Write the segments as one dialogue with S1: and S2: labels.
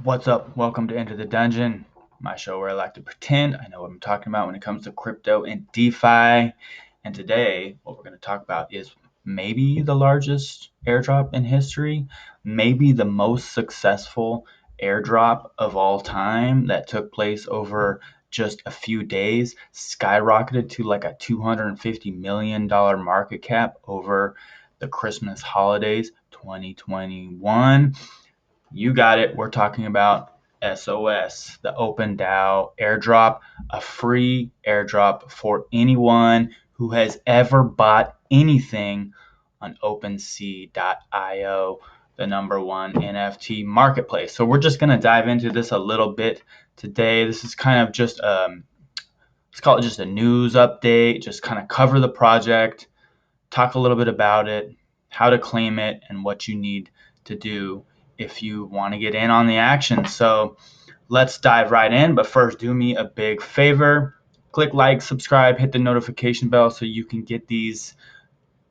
S1: What's up? Welcome to Enter the Dungeon, my show where I like to pretend I know what I'm talking about when it comes to crypto and DeFi. And today, what we're going to talk about is maybe the largest airdrop in history, maybe the most successful airdrop of all time that took place over just a few days, skyrocketed to like a $250 million market cap over the Christmas holidays 2021. You got it. We're talking about SOS, the OpenDao Airdrop, a free airdrop for anyone who has ever bought anything on Opensea.io, the #1 NFT marketplace. So we're just going to dive into this a little bit today. This is kind of just let's call it just a news update, just kind of cover the project, talk a little bit about it, how to claim it, and what you need to do if you want to get in on the action. So let's dive right in. But first, do me a big favor. Click like, subscribe, hit the notification bell so you can get these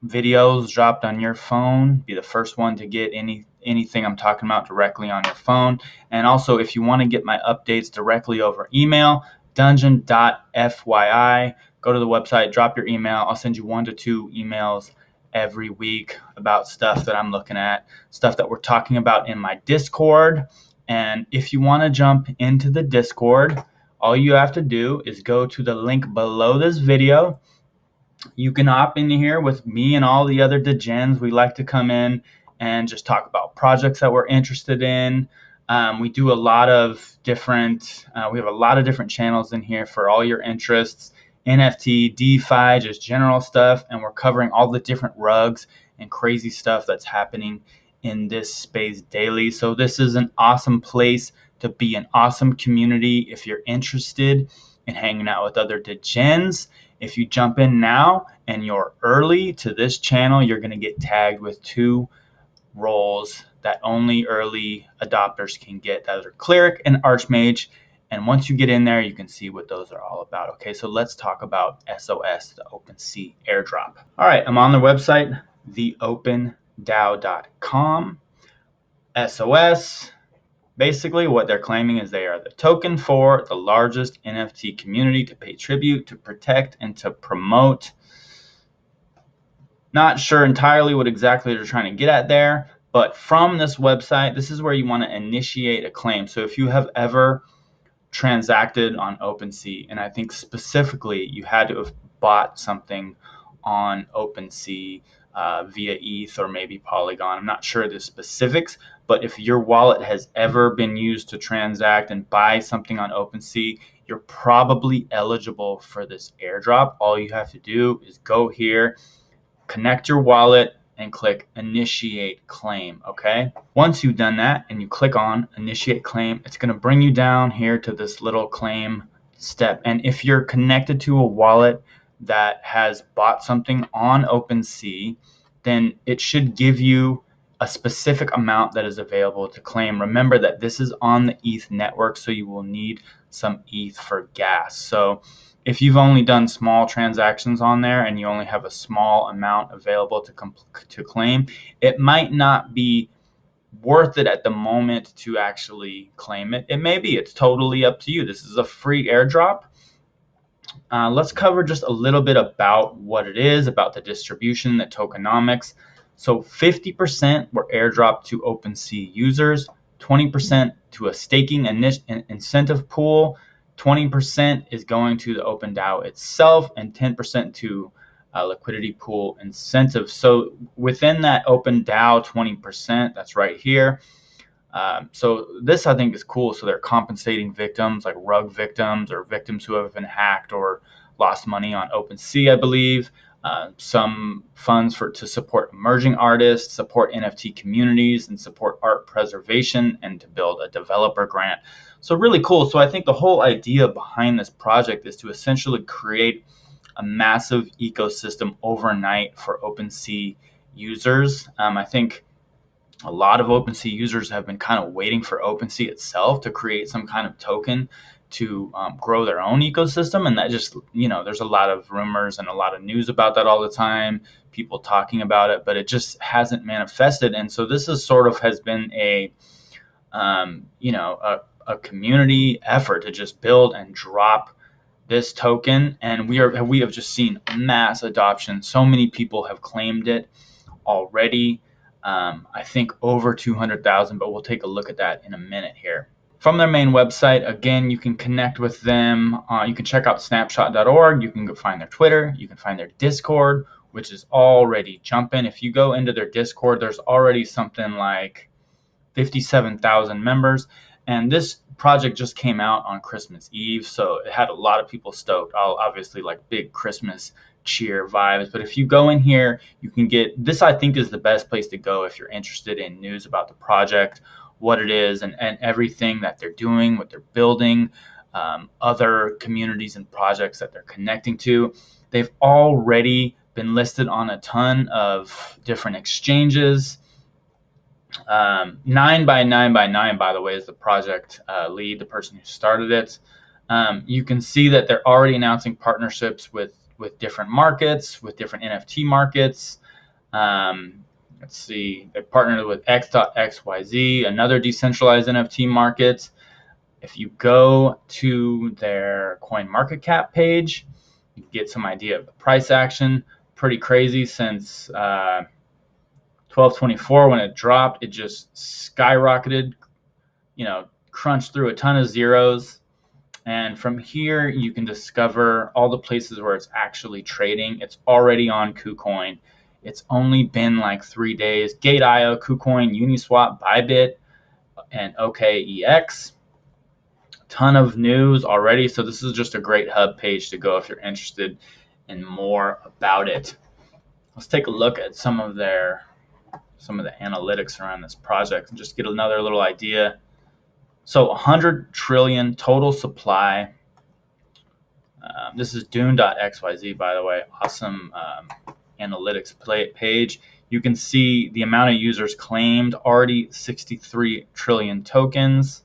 S1: videos dropped on your phone. Be the first one to get anything I'm talking about directly on your phone. And also, if you want to get my updates directly over email, dungeon.fyi. Go to the website, drop your email. I'll send you 1 to 2 emails every week about stuff that I'm looking at, stuff that we're talking about in my Discord. And if you want to jump into the Discord, all you have to do is go to the link below this video. You can hop in here with me and all the other degens. We like to come in and just talk about projects that we're interested in. We do a lot of different, we have a lot of different channels in here for all your interests, NFT, DeFi, just general stuff. And we're covering all the different rugs and crazy stuff that's happening in this space daily. So this is an awesome place to be, an awesome community if you're interested in hanging out with other degens. If you jump in now and you're early to this channel, you're going to get tagged with 2 roles that only early adopters can get. That are Cleric and Archmage. And once you get in there, you can see what those are all about. Okay, so let's talk about SOS, the OpenSea airdrop. All right, I'm on the website, theopendao.com. SOS. Basically, what they're claiming is they are the token for the largest NFT community to pay tribute, to protect, and to promote. Not sure entirely what exactly they're trying to get at there, but from this website, this is where you want to initiate a claim. So if you have ever transacted on OpenSea, and I think specifically you had to have bought something on OpenSea via ETH or maybe Polygon. I'm not sure the specifics, but if your wallet has ever been used to transact and buy something on OpenSea, you're probably eligible for this airdrop. All you have to do is go here, connect your wallet, and click initiate claim. Okay, once you've done that and you click on initiate claim, it's going to bring you down here to this little claim step. And if you're connected to a wallet that has bought something on OpenSea, then it should give you a specific amount that is available to claim. Remember that this is on the ETH network, so you will need some ETH for gas. So if you've only done small transactions on there and you only have a small amount available to claim, it might not be worth it at the moment to actually claim it. It may be. It's totally up to you. This is a free airdrop. Let's cover just a little bit about what it is, about the distribution, the tokenomics. So 50% were airdropped to OpenSea users, 20% to a staking incentive pool, 20% is going to the OpenDao itself, and 10% to a liquidity pool incentive. So within that OpenDao 20%, that's right here. So this I think is cool. So they're compensating victims like rug victims or victims who have been hacked or lost money on OpenSea, I believe. Some funds to support emerging artists, support NFT communities, and support art preservation, and to build a developer grant. So really cool. So I think the whole idea behind this project is to essentially create a massive ecosystem overnight for OpenSea users. I think a lot of OpenSea users have been kind of waiting for OpenSea itself to create some kind of token to grow their own ecosystem. And that just, there's a lot of rumors and a lot of news about that all the time, people talking about it, but it just hasn't manifested. And so this is sort of has been a you know, a community effort to just build and drop this token, and we have just seen mass adoption. So many people have claimed it already. I think over 200,000, but we'll take a look at that in a minute here. From their main website, again, you can connect with them. You can check out snapshot.org. You can go find their Twitter. You can find their Discord, which is already jumping. If you go into their Discord, there's already something like 57,000 members. And this project just came out on Christmas Eve, so it had a lot of people stoked. Obviously, like big Christmas cheer vibes. But if you go in here, you can get this. I think is the best place to go if you're interested in news about the project, what it is, and everything that they're doing, what they're building, other communities and projects that they're connecting to. They've already been listed on a ton of different exchanges. 9 by 9 by 9, by the way, is the project lead, the person who started it. You can see that they're already announcing partnerships with different markets, with different NFT markets. Let's see, they partnered with X.XYZ, another decentralized NFT market. If you go to their coin market cap page, you get some idea of the price action. Pretty crazy since 1224 when it dropped, it just skyrocketed, you know, crunched through a ton of zeros. And from here, you can discover all the places where it's actually trading. It's already on KuCoin. It's only been like 3 days. Gate.io, KuCoin, Uniswap, Bybit, and OKEX. Ton of news already. So this is just a great hub page to go if you're interested in more about it. Let's take a look at some of the analytics around this project and just get another little idea. So 100 trillion total supply. This is Dune.xyz, by the way. Awesome analytics page. You can see the amount of users claimed, already 63 trillion tokens.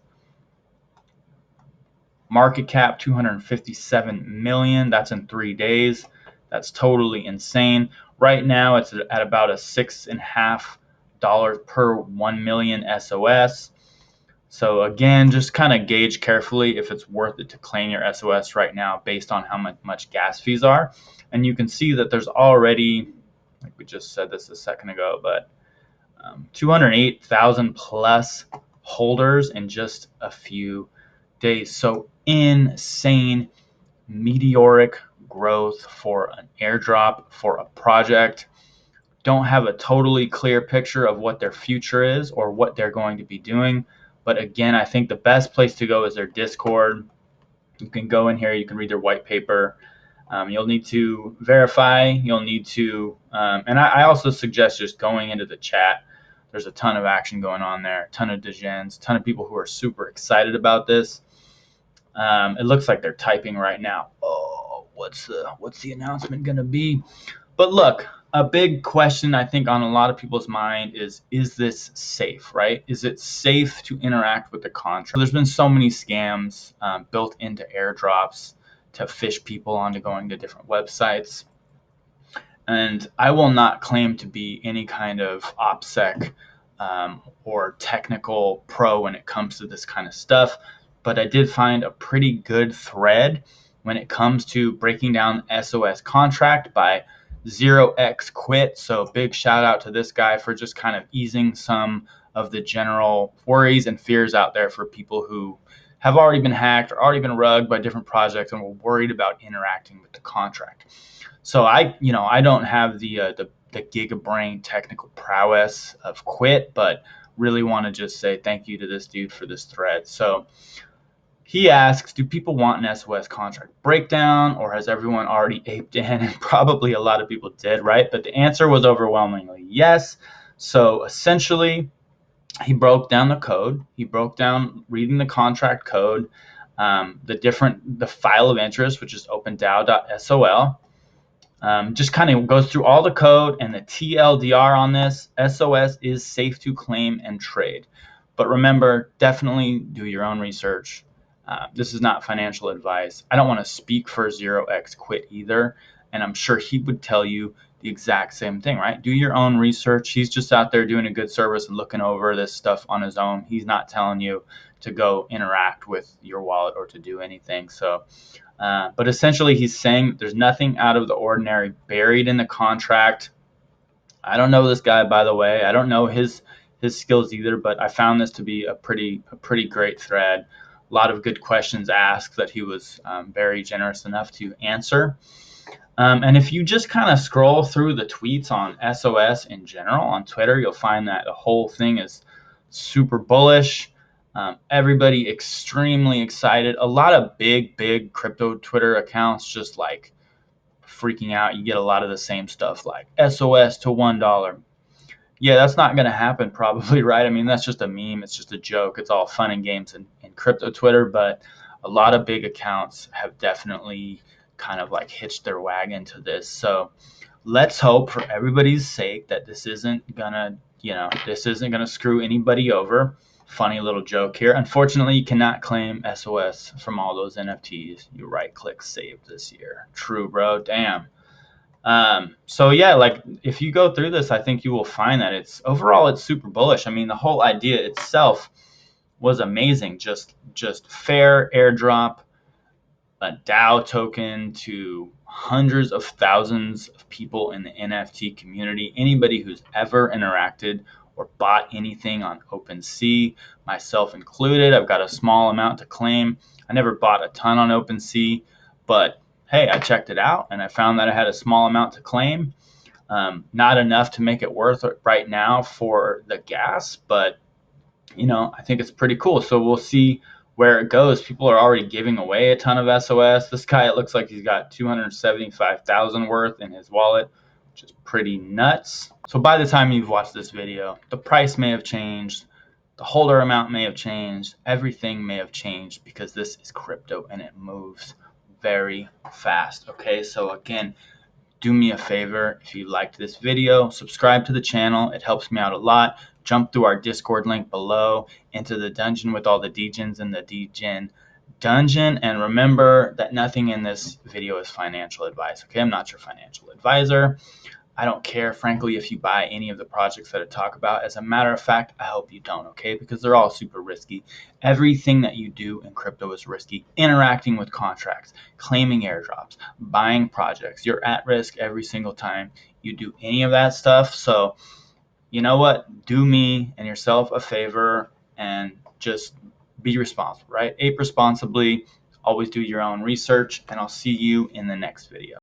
S1: Market cap 257 million. That's in 3 days. That's totally insane. Right now, it's at about a $6.50 per 1 million SOS. So again, just kind of gauge carefully if it's worth it to claim your SOS right now based on how much gas fees are. And you can see that there's already, like we just said this a second ago, but 208,000 plus holders in just a few days. So insane, meteoric growth for an airdrop, for a project. Don't have a totally clear picture of what their future is or what they're going to be doing. But again, I think the best place to go is their Discord. You can go in here, you can read their white paper. You'll need to verify. You'll need to, and I also suggest just going into the chat. There's a ton of action going on there, a ton of dillegence, a ton of people who are super excited about this. It looks like they're typing right now. Oh, what's the announcement going to be? But look, a big question I think on a lot of people's mind is this safe, right? Is it safe to interact with the contract? There's been so many scams built into airdrops to fish people onto going to different websites. And I will not claim to be any kind of OPSEC or technical pro when it comes to this kind of stuff, but I did find a pretty good thread when it comes to breaking down the SOS contract by 0x Quit. So big shout out to this guy for just kind of easing some of the general worries and fears out there for people who have already been hacked or already been rugged by different projects and were worried about interacting with the contract. So I don't have the gigabrain technical prowess of Quit, but really want to just say thank you to this dude for this thread. So he asks, do people want an SOS contract breakdown, or has everyone already aped in? And probably a lot of people did, right? But the answer was overwhelmingly yes. So essentially, he broke down the code. He broke down reading the contract code, the file of interest, which is OpenDao.sol. Just kind of goes through all the code and the TLDR on this. SOS is safe to claim and trade. But remember, definitely do your own research. This is not financial advice. I don't want to speak for 0x Quit either. And I'm sure he would tell you the exact same thing, right? Do your own research. He's just out there doing a good service and looking over this stuff on his own. He's not telling you to go interact with your wallet or to do anything. So, but essentially he's saying there's nothing out of the ordinary buried in the contract. I don't know this guy, by the way. I don't know his skills either, but I found this to be a pretty great thread. A lot of good questions asked that he was very generous enough to answer. And if you just kind of scroll through the tweets on SOS in general on Twitter, you'll find that the whole thing is super bullish. Everybody extremely excited. A lot of big crypto Twitter accounts just like freaking out. You get a lot of the same stuff like SOS to $1. Yeah, that's not going to happen probably, right? I mean, that's just a meme. It's just a joke. It's all fun and games in crypto Twitter, but a lot of big accounts have definitely kind of like hitched their wagon to this. So let's hope for everybody's sake that this isn't gonna, this isn't gonna screw anybody over. Funny little joke here. Unfortunately, you cannot claim SOS from all those NFTs. You right click save this year. True, bro. Damn. So yeah, like if you go through this, I think you will find that it's super bullish. I mean, the whole idea itself was amazing. Just fair airdrop, a DAO token to hundreds of thousands of people in the NFT community. Anybody who's ever interacted or bought anything on Opensea, myself included. I've got a small amount to claim. I never bought a ton on Opensea, but hey, I checked it out and I found that I had a small amount to claim. Not enough to make it worth it right now for the gas, but I think it's pretty cool. So we'll see where it goes. People are already giving away a ton of SOS. This guy, it looks like he's got 275,000 worth in his wallet, which is pretty nuts. So by the time you've watched this video, the price may have changed, the holder amount may have changed, everything may have changed because this is crypto and it moves very fast. Okay, so again, do me a favor, if you liked this video, subscribe to the channel. It helps me out a lot. Jump through our Discord link below into the dungeon with all the degens in the degen dungeon. And remember that nothing in this video is financial advice. Okay, I'm not your financial advisor. I don't care, frankly, if you buy any of the projects that I talk about. As a matter of fact, I hope you don't, okay? Because they're all super risky. Everything that you do in crypto is risky. Interacting with contracts, claiming airdrops, buying projects. You're at risk every single time you do any of that stuff. So, you know what? Do me and yourself a favor and just be responsible, right? Ape responsibly. Always do your own research, and I'll see you in the next video.